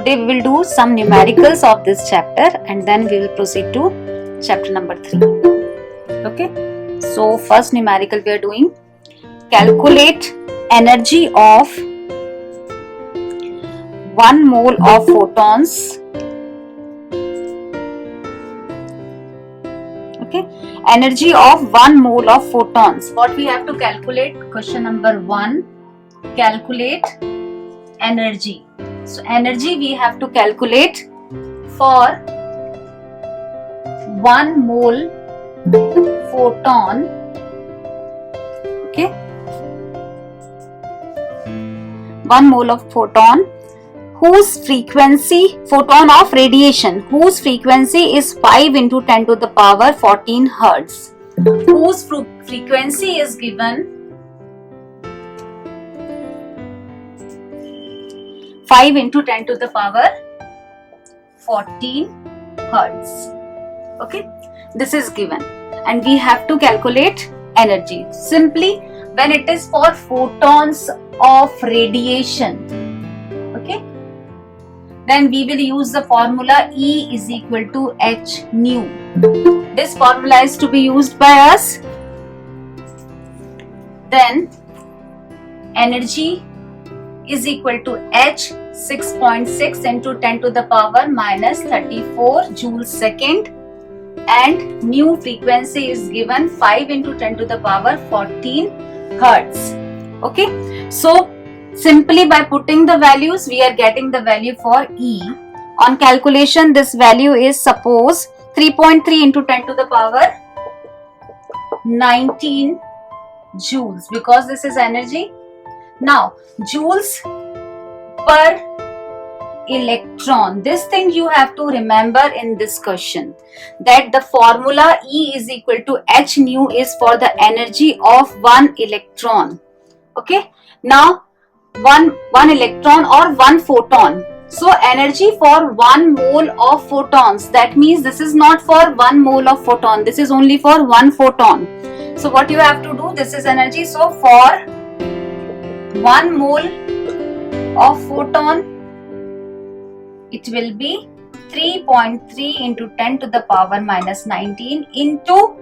today we will do some numericals of this chapter and then we will proceed to chapter number 3. Okay, so first numerical we are doing, calculate energy of 1 mole of photons. Okay, energy of 1 mole of photons. What we have to calculate? Question number 1, calculate energy. So energy we have to calculate for 1 mole photon. Okay, 1 mole of photon whose frequency, photon of radiation, whose frequency is 5 into 10 to the power 14 hertz, whose frequency is given 5 into 10 to the power 14 hertz. Okay, this is given and we have to calculate energy. Simply, when it is for photons of radiation, okay, then we will use the formula E is equal to h nu. This formula is to be used by us. Then energy is equal to h 6.6 into 10 to the power minus 34 joules second, and new frequency is given 5 into 10 to the power 14 hertz. Okay, so simply by putting the values we are getting the value for E. On calculation this value is, suppose, 3.3 into 10 to the power 19 joules, because this is energy. Now joules per electron, this thing you have to remember in this question, that the formula E is equal to h nu is for the energy of 1 electron. Okay, now one electron or 1 photon. So energy for 1 mole of photons, that means this is not for 1 mole of photon, this is only for 1 photon. So what you have to do, this is energy. So for 1 mole of photon, it will be 3.3 into 10 to the power minus 19 into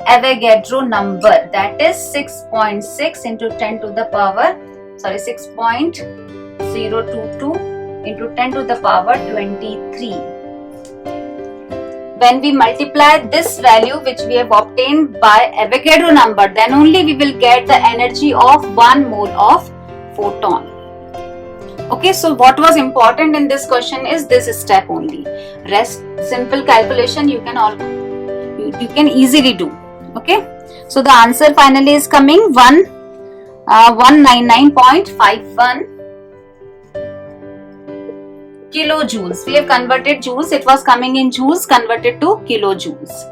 Avogadro number, that is 6.6 into 10 to the power 6.022 into 10 to the power 23. When we multiply this value which we have obtained by Avogadro number, then only we will get the energy of 1 mole of photon. Okay, so what was important in this question is this step only. Rest, simple calculation you can easily do. Okay, so the answer finally is coming 199.51 kilojoules. We have converted joules, it was coming in joules, converted to kilojoules.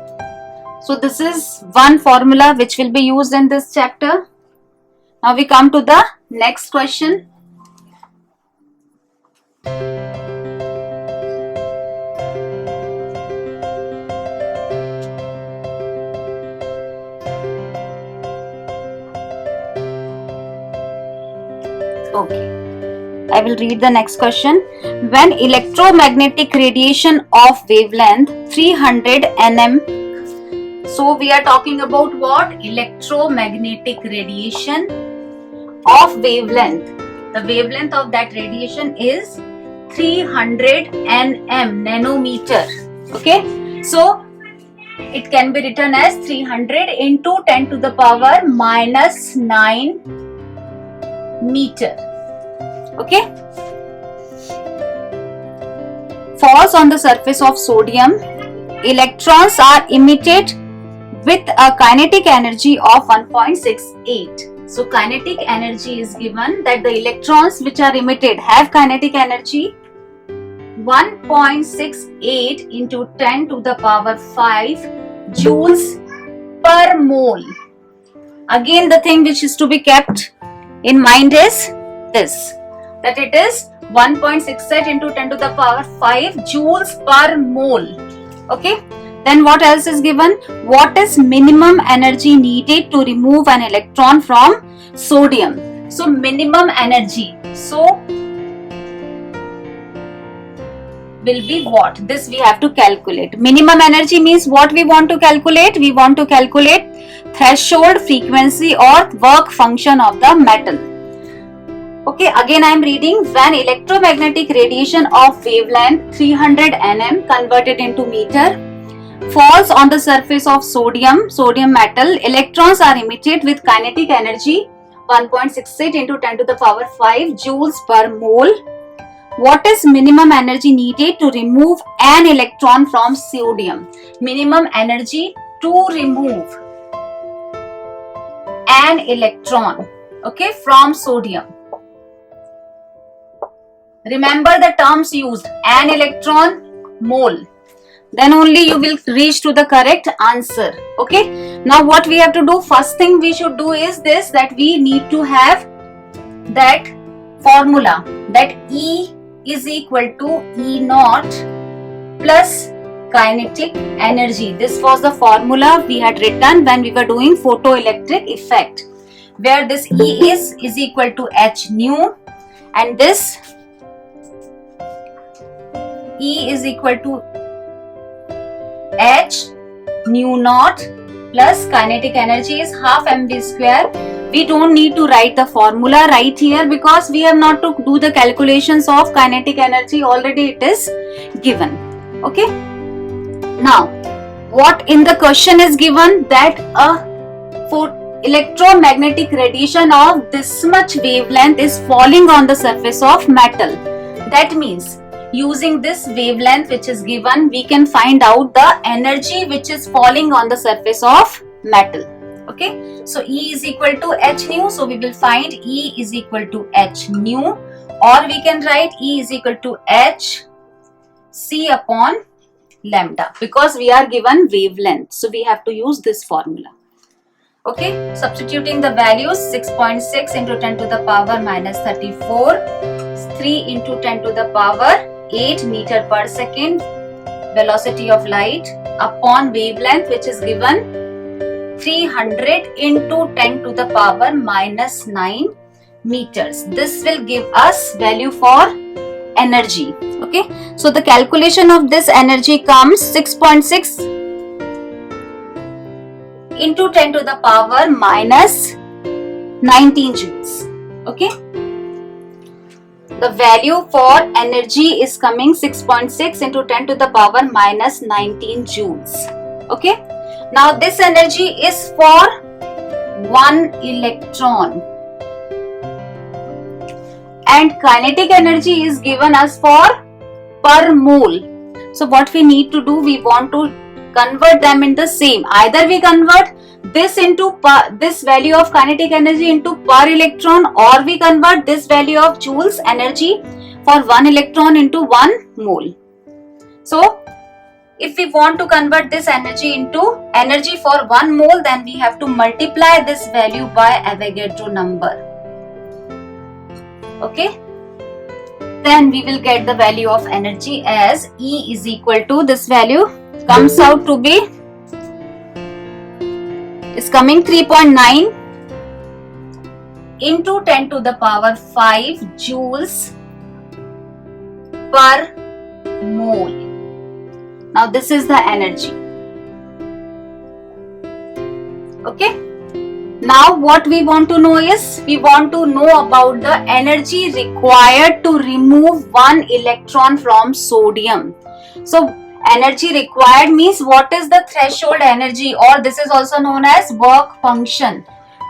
So this is one formula which will be used in this chapter. Now we come to the next question. Okay, I will read the next question. When electromagnetic radiation of wavelength 300 nm, so we are talking about what? Electromagnetic radiation of wavelength. The wavelength of that radiation is 300 nm, nanometer. Okay, so it can be written as 300 into 10 to the power minus 9 meter. Okay, falls on the surface of sodium, electrons are emitted with a kinetic energy of 1.68. So kinetic energy is given, that the electrons which are emitted have kinetic energy 1.68 into 10 to the power 5 joules per mole. Again, the thing which is to be kept in mind is this, that it is 1.68 into 10 to the power 5 joules per mole. Okay, then what else is given? What is minimum energy needed to remove an electron from sodium? So minimum energy, so will be what? This we have to calculate. Minimum energy means what we want to calculate? We want to calculate threshold frequency or work function of the metal. Okay, again I am reading. When electromagnetic radiation of wavelength 300 nm converted into meter falls on the surface of sodium metal, electrons are emitted with kinetic energy 1.68 into 10 to the power 5 joules per mole. What is minimum energy needed to remove an electron from sodium? Minimum energy to remove an electron, okay, from sodium. Remember the terms used, an electron, mole. Then only you will reach to the correct answer. Okay. Now what we have to do, first thing we should do is this, that we need to have that formula, that E is equal to E naught plus kinetic energy. This was the formula we had written when we were doing photoelectric effect, where this E is equal to H nu, and this E is equal to H nu naught plus kinetic energy is half mv square. We don't need to write the formula right here because we have not to do the calculations of kinetic energy, already it is given. Okay. Now, what in the question is given, that for electromagnetic radiation of this much wavelength is falling on the surface of metal. That means using this wavelength which is given, we can find out the energy which is falling on the surface of metal. Okay, so E is equal to H nu, so we will find E is equal to H nu, or we can write E is equal to H C upon lambda, because we are given wavelength, so we have to use this formula. Okay, substituting the values, 6.6 into 10 to the power minus 34, 3 into 10 to the power 8 meter per second, velocity of light, upon wavelength which is given 300 into 10 to the power minus 9 meters. This will give us value for energy. Okay, so the calculation of this energy comes 6.6 into 10 to the power minus 19 joules. Okay, the value for energy is coming 6.6 into 10 to the power minus 19 joules. Okay, now this energy is for 1 electron, and kinetic energy is given as for per mole. So what we need to do, we want to convert them in the same. Either we convert this into this value of kinetic energy into per electron, or we convert this value of joules energy for 1 electron into 1 mole. So if we want to convert this energy into energy for 1 mole, then we have to multiply this value by Avogadro number. Okay, then we will get the value of energy as E is equal to, this value comes out to be, is coming 3.9 into 10 to the power 5 joules per mole. Now this is the energy. Okay, now what we want to know is, we want to know about the energy required to remove 1 electron from sodium. So energy required means what is the threshold energy, or this is also known as work function.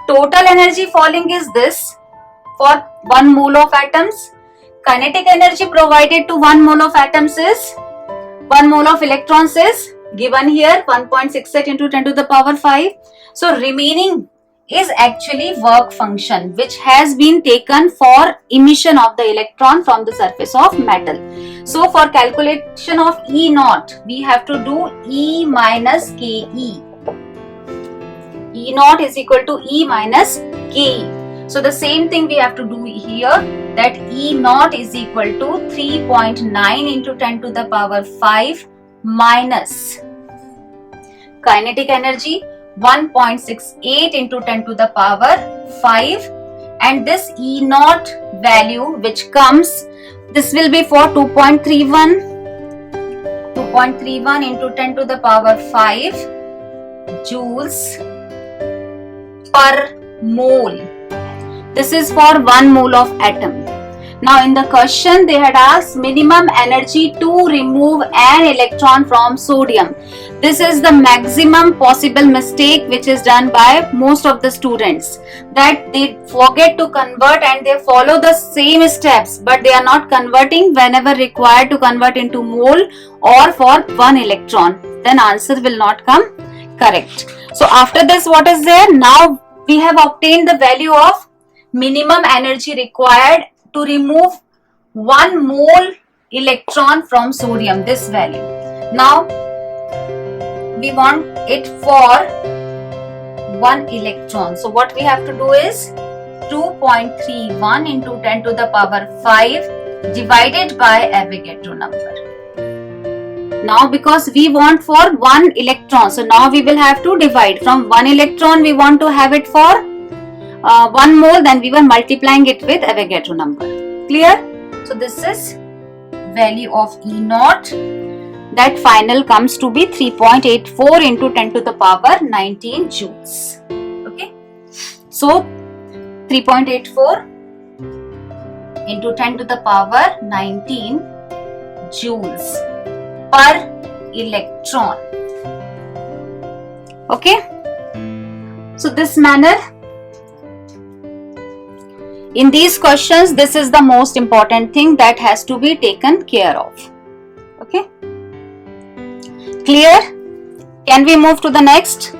Total energy falling is this for 1 mole of atoms. Kinetic energy provided to 1 mole of atoms is, 1 mole of electrons is given here 1.68 into 10 to the power 5. So remaining is actually work function which has been taken for emission of the electron from the surface of metal. So for calculation of E naught, we have to do E minus KE. E naught is equal to E minus KE. So the same thing we have to do here, that E naught is equal to 3.9 into 10 to the power 5 minus kinetic energy 1.68 into 10 to the power 5, and this E naught value which comes, this will be for 2.31 2.31 into 10 to the power 5 joules per mole. This is for 1 mole of atom. Now in the question they had asked minimum energy to remove an electron from sodium. This is the maximum possible mistake which is done by most of the students, that they forget to convert and they follow the same steps, but they are not converting whenever required to convert into mole or for 1 electron. Then answer will not come correct. So after this, what is there? Now we have obtained the value of minimum energy required to remove 1 mole electron from sodium, this value. Now we want it for 1 electron. So what we have to do is 2.31 into 10 to the power 5 divided by Avogadro number. Now because we want for 1 electron, so now we will have to divide. From 1 electron we want to have it for 1 mole, then we were multiplying it with Avogadro number. Clear? So this is value of E naught. That final comes to be 3.84 into 10 to the power 19 joules. Okay. So 3.84 into 10 to the power 19 joules per electron. Okay. So this manner, in these questions, this is the most important thing that has to be taken care of. Okay. Clear? Can we move to the next?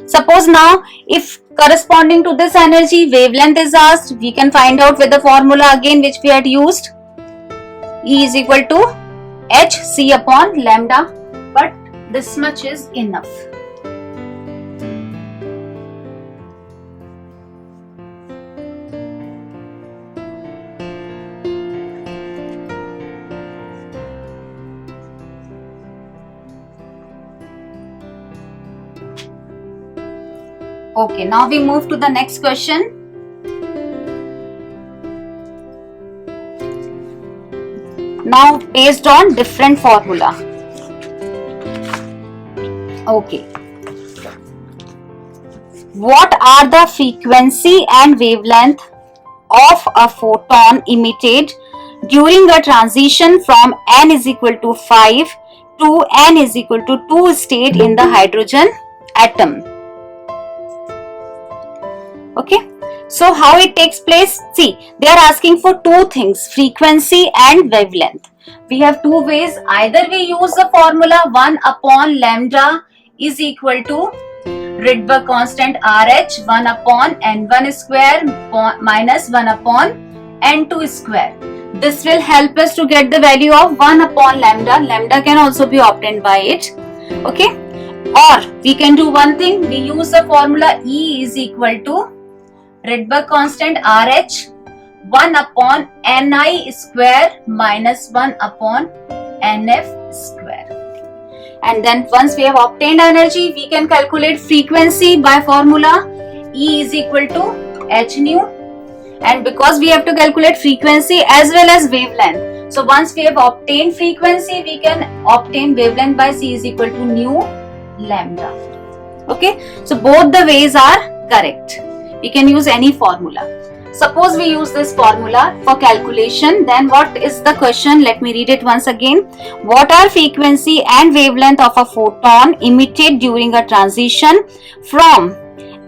Suppose now, if corresponding to this energy wavelength is asked, we can find out with the formula again which we had used. E is equal to hc upon lambda, but this much is enough. Okay, now we move to the next question. Now based on different formula. Okay. What are the frequency and wavelength of a photon emitted during a transition from n is equal to 5 to n is equal to 2 state in the hydrogen atom? Okay, so how it takes place? See, they are asking for two things, frequency and wavelength. We have two ways. Either we use the formula 1 upon lambda is equal to Rydberg constant RH 1 upon n1 square minus 1 upon n2 square. This will help us to get the value of 1 upon lambda. Lambda can also be obtained by it. Okay, or we can do one thing. We use the formula E is equal to Rydberg constant RH 1 upon Ni square minus 1 upon Nf square. And then once we have obtained energy, we can calculate frequency by formula E is equal to h nu. And because we have to calculate frequency as well as wavelength, so once we have obtained frequency, we can obtain wavelength by C is equal to nu lambda. Okay, so both the ways are correct. We can use any formula. Suppose we use this formula for calculation, then what is the question? Let me read it once again. What are frequency and wavelength of a photon emitted during a transition from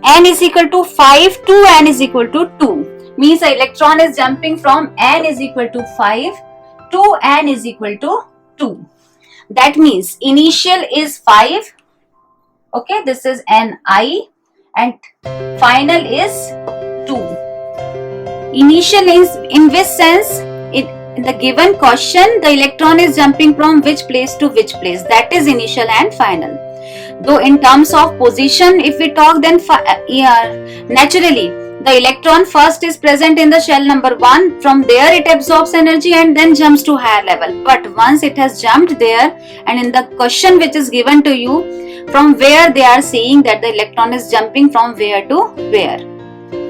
n is equal to 5 to n is equal to 2? Means the electron is jumping from n is equal to 5 to n is equal to 2. That means initial is 5. Okay, this is Ni and final is 2. Initial is in which sense? In the given question, the electron is jumping from which place to which place. That is initial and final. Though in terms of position, if we talk, then naturally the electron first is present in the shell number 1. From there it absorbs energy and then jumps to higher level. But once it has jumped there, and in the question which is given to you, from where they are saying that the electron is jumping from where to where.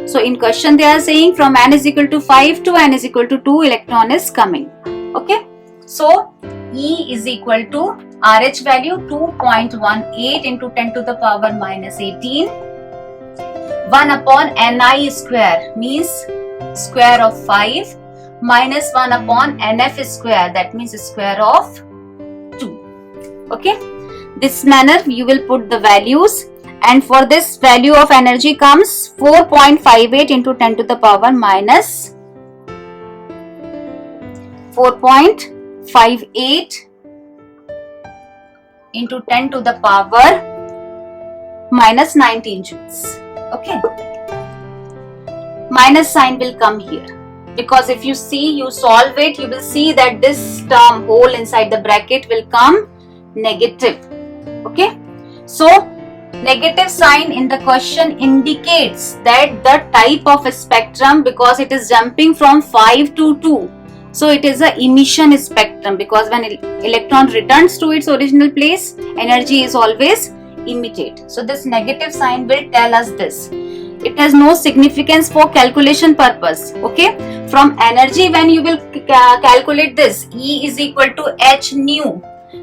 So in question they are saying from n is equal to 5 to n is equal to 2 electron is coming. Okay. So E is equal to RH value 2.18 into 10 to the power minus 18. 1 upon Ni square means square of 5 minus 1 upon Nf square, that means square of 2. Okay, this manner you will put the values, and for this value of energy comes 4.58 into 10 to the power minus 4.58 into 10 to the power minus 19 joules. Okay, minus sign will come here, because if you solve it, you will see that this term whole inside the bracket will come negative. Okay, so negative sign in the question indicates that the type of a spectrum, because it is jumping from 5 to 2, so it is a emission spectrum, because when electron returns to its original place, energy is always emitted. So this negative sign will tell us this. It has no significance for calculation purpose. Okay, from energy, when you will calculate this, E is equal to h nu,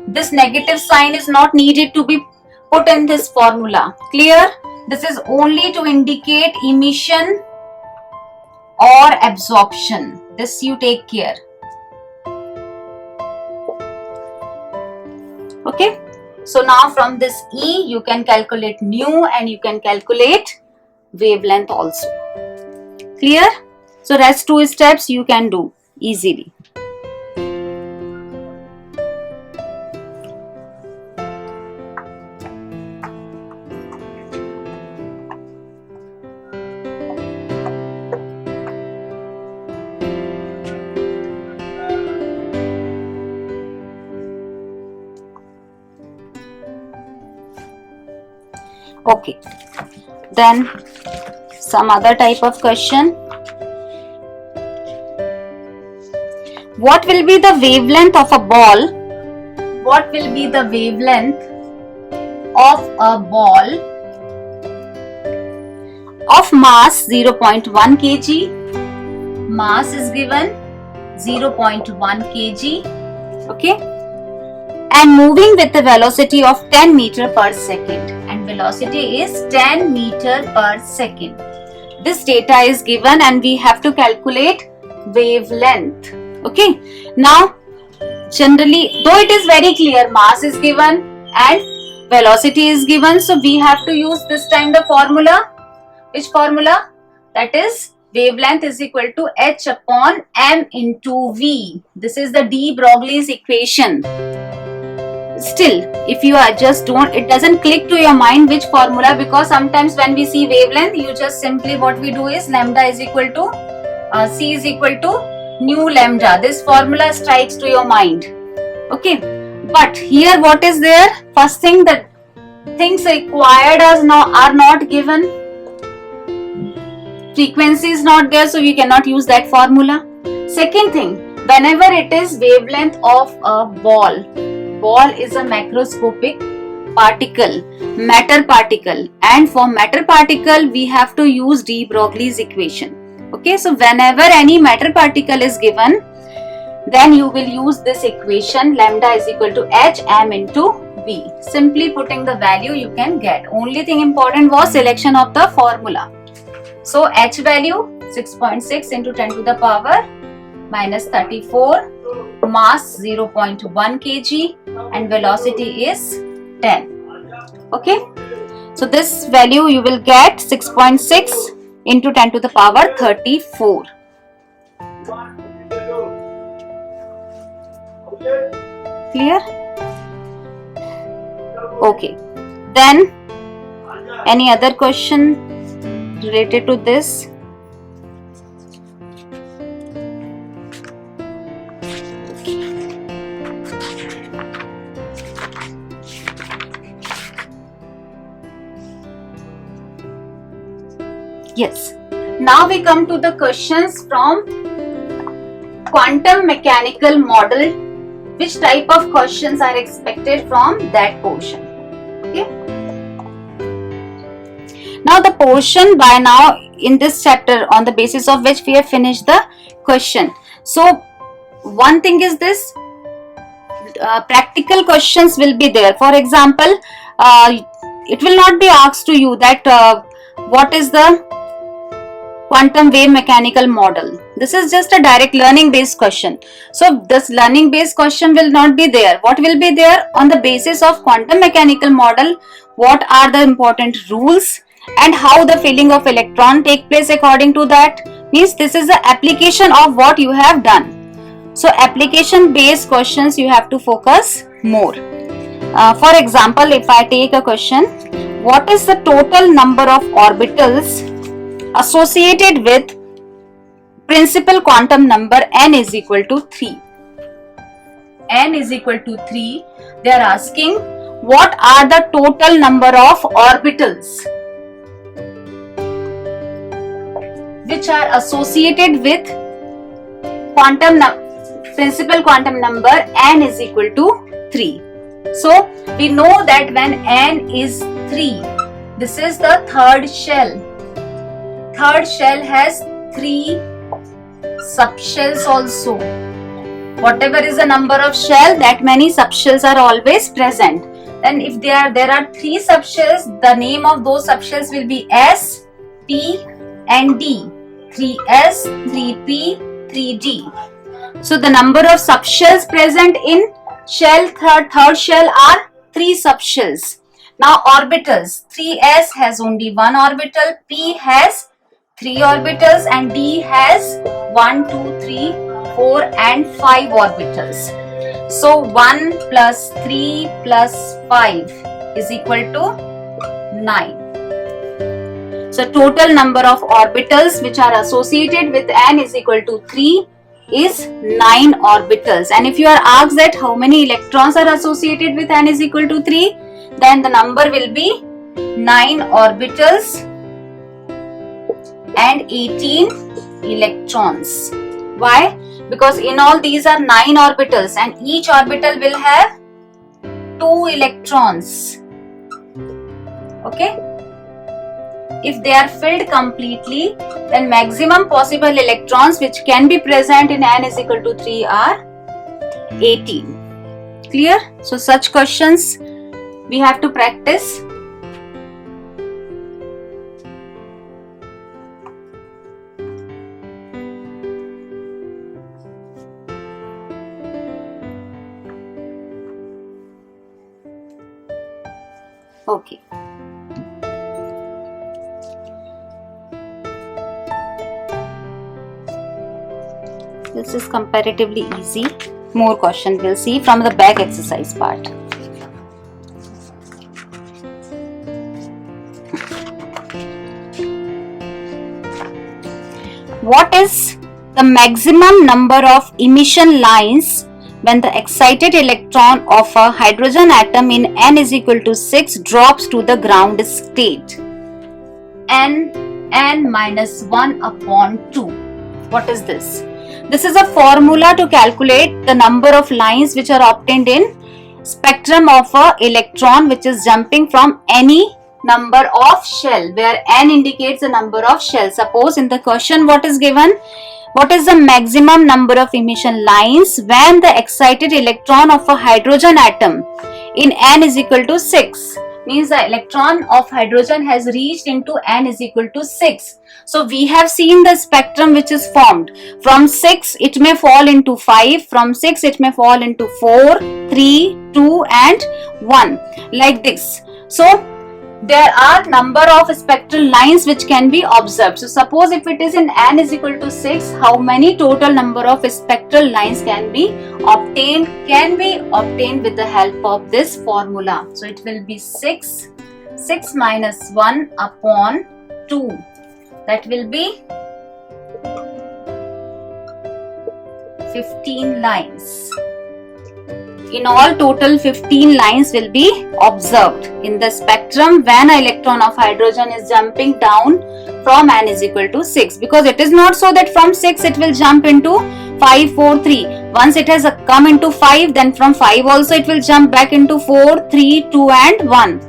this negative sign is not needed to be put in this formula. Clear? This is only to indicate emission or absorption. This you take care. Okay, so now from this E you can calculate nu and you can calculate wavelength also. Clear? So rest 2 steps you can do easily. Okay, then some other type of question. What will be the wavelength of a ball? What will be the wavelength of a ball of mass 0.1 kg? Mass is given 0.1 kg. Okay, and moving with the velocity of 10 meter per second, and velocity is 10 meter per second. This data is given and we have to calculate wavelength. Okay, now generally, though it is very clear, mass is given and velocity is given, so we have to use this time the formula. Which formula? That is wavelength is equal to h upon m into v. This is the de Broglie's equation. Still, if you are just don't, it doesn't click to your mind which formula, because sometimes when we see wavelength, you just simply what we do is lambda is equal to c is equal to nu lambda. This formula strikes to your mind. Okay, but here what is there? First thing, that things required are not given. Frequency is not there, so we cannot use that formula. Second thing, whenever it is wavelength of a ball is a macroscopic particle, matter particle, and for matter particle we have to use de Broglie's equation. Okay, so whenever any matter particle is given, then you will use this equation, lambda is equal to h m into v. Simply putting the value you can get. Only thing important was selection of the formula. So h value 6.6 into 10 to the power minus 34, mass 0.1 kg, and velocity is 10. Okay, so this value you will get 6.6 into 10 to the power 34. Clear? Okay, then any other question related to this? Yes. Now we come to the questions from quantum mechanical model. Which type of questions are expected from that portion? Okay. Now the portion by now in this chapter on the basis of which we have finished the question. So one thing is this, practical questions will be there. For example, it will not be asked to you that what is the quantum wave mechanical model. This is just a direct learning based question. So this learning based question will not be there. What will be there? On the basis of quantum mechanical model, what are the important rules and how the filling of electron take place according to that? Means this is the application of what you have done. So application based questions you have to focus more. For example, if I take a question, what is the total number of orbitals associated with principal quantum number n is equal to 3? N is equal to 3. They are asking what are the total number of orbitals which are associated with principal quantum number n is equal to 3. So we know that when n is 3, this is the third shell. Third shell has 3 subshells also. Whatever is the number of shell, that many subshells are always present. Then if there are 3 subshells, the name of those subshells will be S, P and D. 3S, 3P, 3D. So the number of subshells present in third shell are 3 subshells. Now orbitals, 3S has only 1 orbital, P has 3 orbitals and D has 1, 2, 3, 4 and 5 orbitals. So 1 plus 3 plus 5 is equal to 9. So total number of orbitals which are associated with n is equal to 3 is 9 orbitals. And if you are asked that how many electrons are associated with n is equal to 3, then the number will be 9 orbitals and 18 electrons. Why? Because in all these are 9 orbitals and each orbital will have 2 electrons. Okay? If they are filled completely, then maximum possible electrons which can be present in n is equal to 3 are 18. Clear? So such questions we have to practice. Okay. This is comparatively easy. More questions we'll see from the back exercise part. What is the maximum number of emission lines when the excited electron of a hydrogen atom in n is equal to 6 drops to the ground state? n minus 1 upon 2. What is this? This is a formula to calculate the number of lines which are obtained in spectrum of a electron which is jumping from any number of shell, where n indicates the number of shells. Suppose in the question what is given? What is the maximum number of emission lines when the excited electron of a hydrogen atom in n is equal to 6? Means the electron of hydrogen has reached into n is equal to 6. So we have seen the spectrum which is formed. From 6 it may fall into 5, from 6 it may fall into 4, 3, 2 and 1, like this. So there are number of spectral lines which can be observed. So suppose if it is in n is equal to 6, how many total number of spectral lines can be obtained? Can be obtained with the help of this formula. So it will be 6 minus 1 upon 2. That will be 15 lines. In all, total 15 lines will be observed in the spectrum when an electron of hydrogen is jumping down from n is equal to 6. Because it is not so that from 6 it will jump into 5, 4, 3. Once it has come into 5, then from 5 also it will jump back into 4, 3, 2 and 1.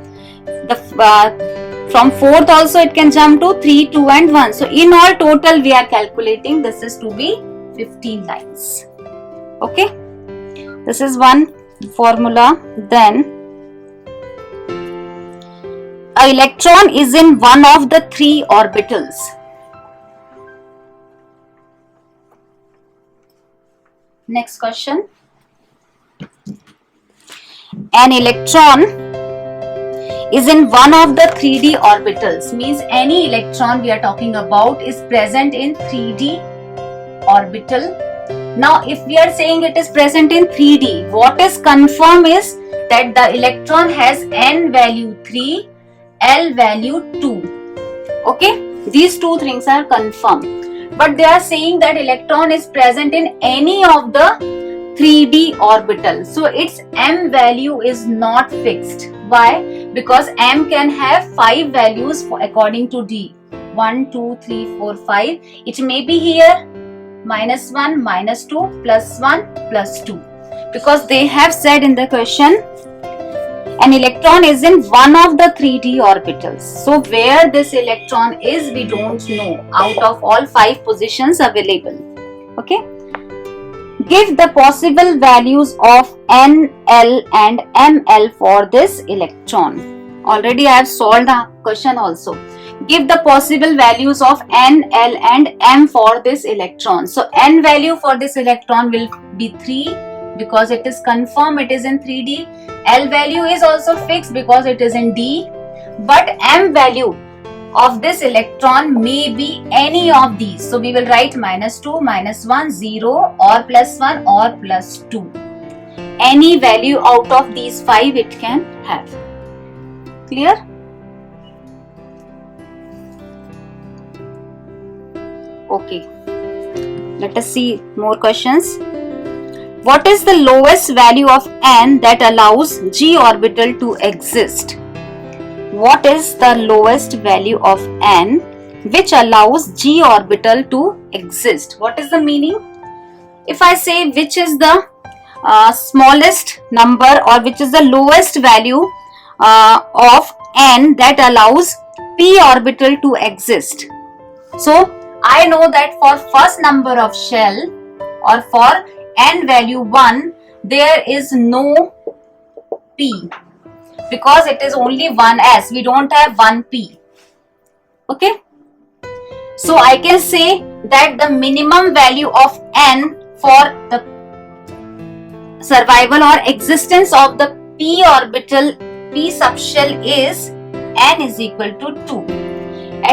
From 4th also it can jump to 3, 2 and 1. So in all total we are calculating this is to be 15 lines. Okay. This is one formula, then an electron is in one of the three orbitals. Next question. An electron is in one of the 3D orbitals, means any electron we are talking about is present in 3D orbital. Now if we are saying it is present in 3D, what is confirmed is that the electron has n value 3, L value 2. Okay, these two things are confirmed, but they are saying that electron is present in any of the 3D orbital, so its m value is not fixed. Why? Because m can have 5 values according to d. 1, 2, 3, 4, 5. It may be here -1, -2, +1, +2. Because they have said in the question, an electron is in one of the 3D orbitals. So where this electron is, we don't know out of all 5 positions available. Okay. Give the possible values of N, L and Ml for this electron. Already I have solved the question also. Give the possible values of N, L and M for this electron. So N value for this electron will be 3 because it is confirmed it is in 3D. L value is also fixed because it is in D. But M value of this electron may be any of these. So we will write -2, -1, 0 or +1 or +2. Any value out of these 5 it can have. Clear? Okay. Let us see more questions. What is the lowest value of N that allows G orbital to exist? What is the lowest value of N which allows G orbital to exist? What is the meaning? If I say which is the smallest number or which is the lowest value of N that allows P orbital to exist. So I know that for first number of shell or for N value 1, there is no P. Because it is only 1s, we don't have 1p. Okay, so I can say that the minimum value of n for the survival or existence of the p orbital, p subshell is n is equal to 2.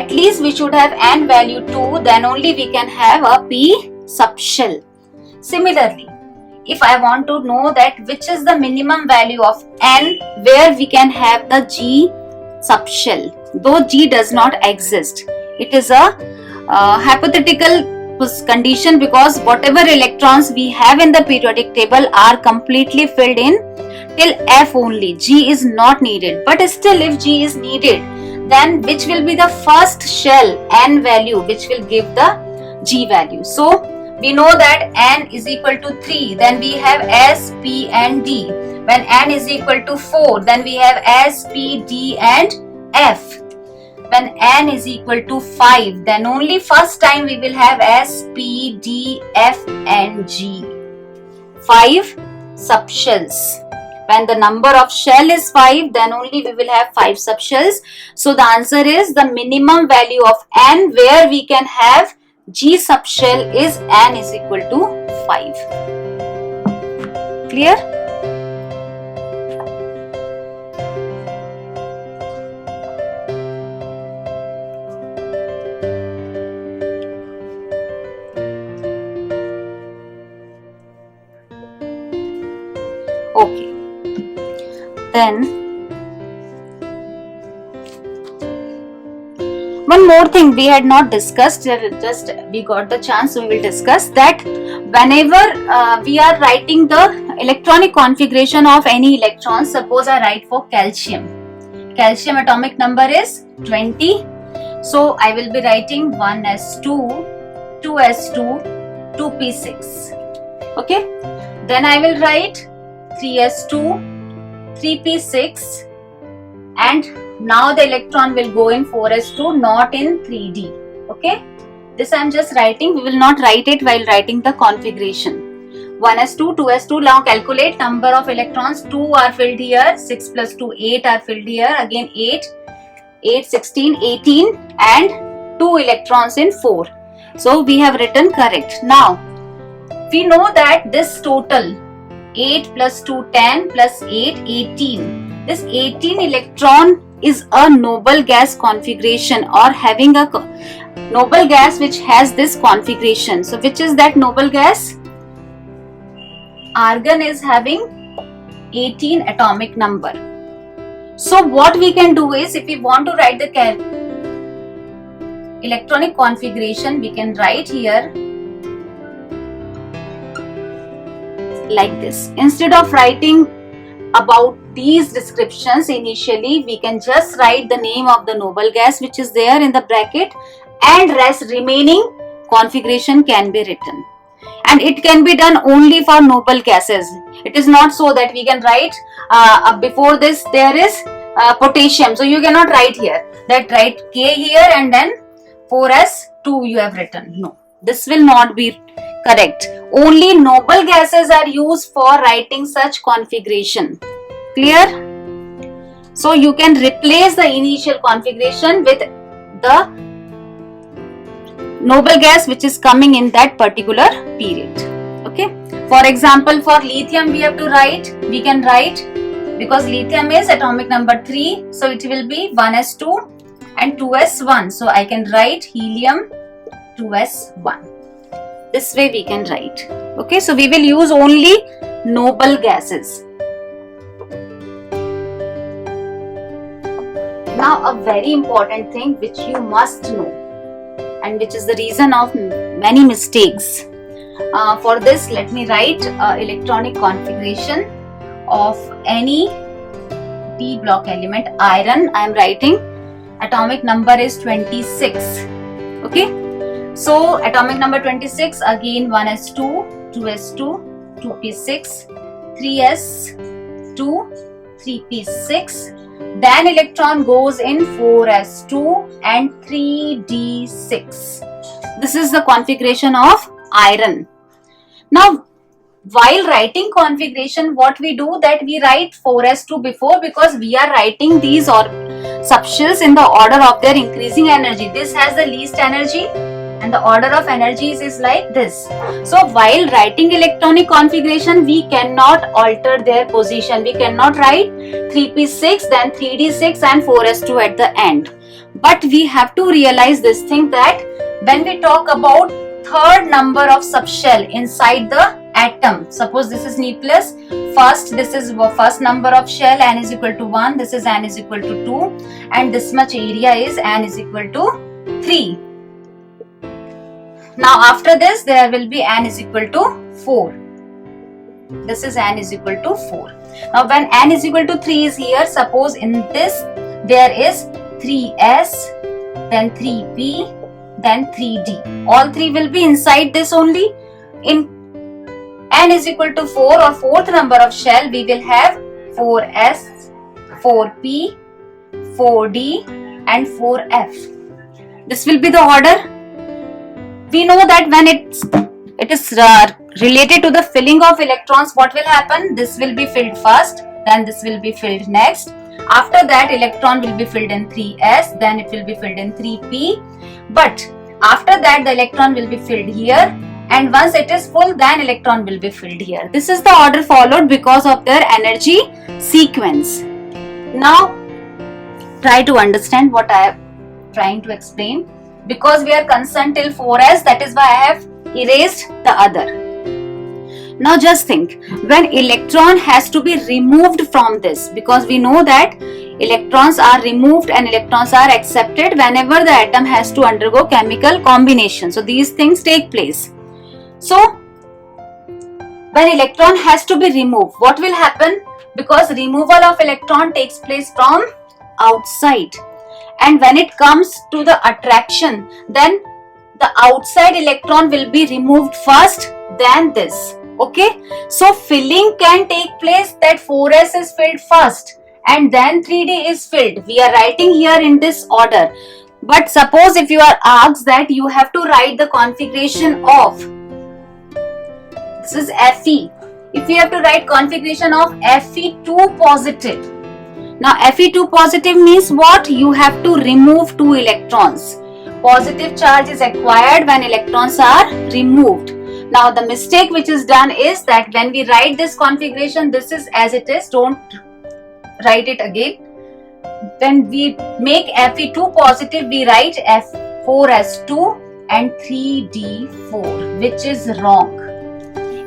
At least we should have n value 2, then only we can have a p subshell. Similarly, if I want to know that which is the minimum value of n where we can have the G subshell, though G does not exist, it is a hypothetical condition because whatever electrons we have in the periodic table are completely filled in till F only. G is not needed, but still if G is needed, then which will be the first shell n value which will give the G value. So we know that n is equal to 3, then we have S, P and D. When n is equal to 4, then we have S, P, D and F. When n is equal to 5, then only first time we will have S, P, D, F and G. 5 subshells. When the number of shell is 5, then only we will have 5 subshells. So the answer is the minimum value of n where we can have G subshell is n is equal to 5. Clear? Okay. Then one more thing we had not discussed, just we got the chance, so we will discuss that whenever we are writing the electronic configuration of any electron. Suppose I write for calcium. Calcium atomic number is 20. So I will be writing 1s2, 2s2, 2p6. Okay. Then I will write 3s2, 3p6 and now the electron will go in 4s2, not in 3D. Okay. This I am just writing. We will not write it while writing the configuration. 1s2, 2s2. Now calculate number of electrons. 2 are filled here, 6 plus 2, 8 are filled here, again 8, 8, 16, 18 and 2 electrons in 4. So we have written correct. Now we know that this total 8 plus 2, 10 plus 8, 18. This 18 electron is a noble gas configuration, or having a noble gas which has this configuration. So which is that noble gas? Argon is having 18 atomic number. So what we can do is, if we want to write the electronic configuration, we can write here like this. Instead of writing about these descriptions initially, we can just write the name of the noble gas which is there in the bracket, and rest remaining configuration can be written. And it can be done only for noble gases. It is not so that we can write before this there is potassium, so you cannot write here that write K here and then 4s2 you have written. No, this will not be correct. Only noble gases are used for writing such configuration. Clear? So you can replace the initial configuration with the noble gas which is coming in that particular period. Okay. For example, for lithium we have to write, we can write, because lithium is atomic number 3, so it will be 1s2 and 2s1. So I can write helium 2s1. This way we can write. Okay, so we will use only noble gases. Now a very important thing which you must know, and which is the reason of many mistakes. For this, let me write electronic configuration of any p block element. Iron, I am writing atomic number is 26. Okay, so atomic number 26, again 1s2, 2s2, 2p6, 3s2, 3p6. Then electron goes in 4s2 and 3d6. This is the configuration of iron. Now while writing configuration, what we do, that we write 4s2 before, because we are writing these subshells in the order of their increasing energy. This has the least energy and the order of energies is like this. So while writing electronic configuration, we cannot alter their position. We cannot write 3p6 then 3d6 and 4s2 at the end. But we have to realize this thing, that when we talk about third number of subshell inside the atom, suppose this is nucleus, first this is first number of shell, n is equal to 1, this is n is equal to 2, and this much area is n is equal to 3. Now after this there will be n is equal to 4. This is n is equal to 4. Now when n is equal to 3 is here, suppose in this there is 3s, then 3p, then 3d. All three will be inside this only. In n is equal to 4 or fourth number of shell, we will have 4s, 4p, 4d and 4f. This will be the order. We know that when it is related to the filling of electrons, what will happen? This will be filled first, then this will be filled next. After that, electron will be filled in 3s, then it will be filled in 3p. But after that, the electron will be filled here, and once it is full, then electron will be filled here. This is the order followed because of their energy sequence. Now try to understand what I am trying to explain. Because we are concerned till 4s, that is why I have erased the other. Now just think, when electron has to be removed from this, because we know that electrons are removed and electrons are accepted whenever the atom has to undergo chemical combination. So these things take place. So when electron has to be removed, what will happen? Because removal of electron takes place from outside. And when it comes to the attraction, then the outside electron will be removed first, then this. Okay, so filling can take place that 4s is filled first and then 3d is filled. We are writing here in this order. But suppose if you are asked that you have to write the configuration of This is Fe. If you have to write configuration of Fe2 positive. Now Fe2 positive means what? You have to remove 2 electrons. Positive charge is acquired when electrons are removed. Now the mistake which is done is that when we write this configuration, this is as it is, don't write it again. When we make Fe2 positive, we write F4 as 2 and 3d4, which is wrong.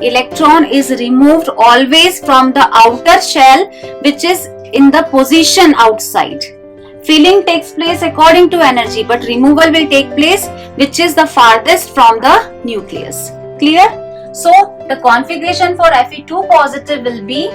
Electron is removed always from the outer shell, which is in the position outside. Filling takes place according to energy, but removal will take place which is the farthest from the nucleus. Clear? So the configuration for Fe2 positive will be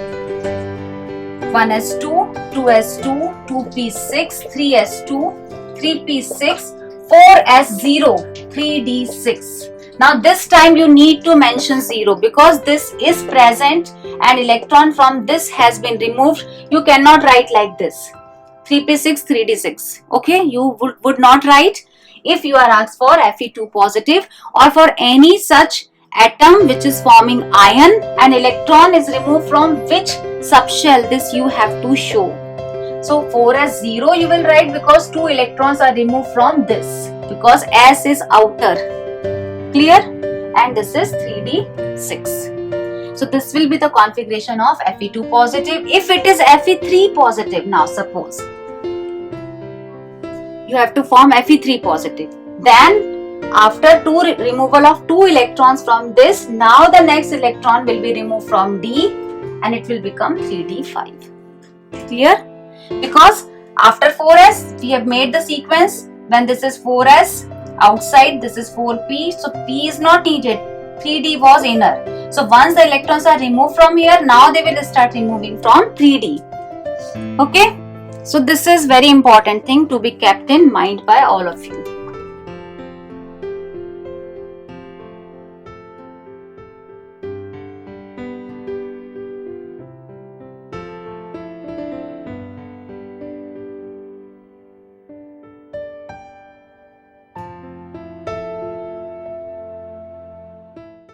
1s2, 2s2, 2p6, 3s2, 3p6, 4s0, 3d6. Now this time you need to mention 0 because this is present and electron from this has been removed. You cannot write like this 3p6 3d6. Okay, you would not write if you are asked for Fe2 positive or for any such atom which is forming ion and electron is removed from which subshell, this you have to show. So 4 as 0 you will write because 2 electrons are removed from this because S is outer. Clear? And this is 3d6. So this will be the configuration of Fe2 positive. If it is Fe3 positive, now suppose you have to form Fe3 positive, then after removal of 2 electrons from this, now the next electron will be removed from D and it will become 3d5. Clear? Because after 4s we have made the sequence. When this is 4s outside, this is 4p, so p is not needed, 3d was inner. So once the electrons are removed from here, now they will start removing from 3d. Okay, so this is very important thing to be kept in mind by all of you.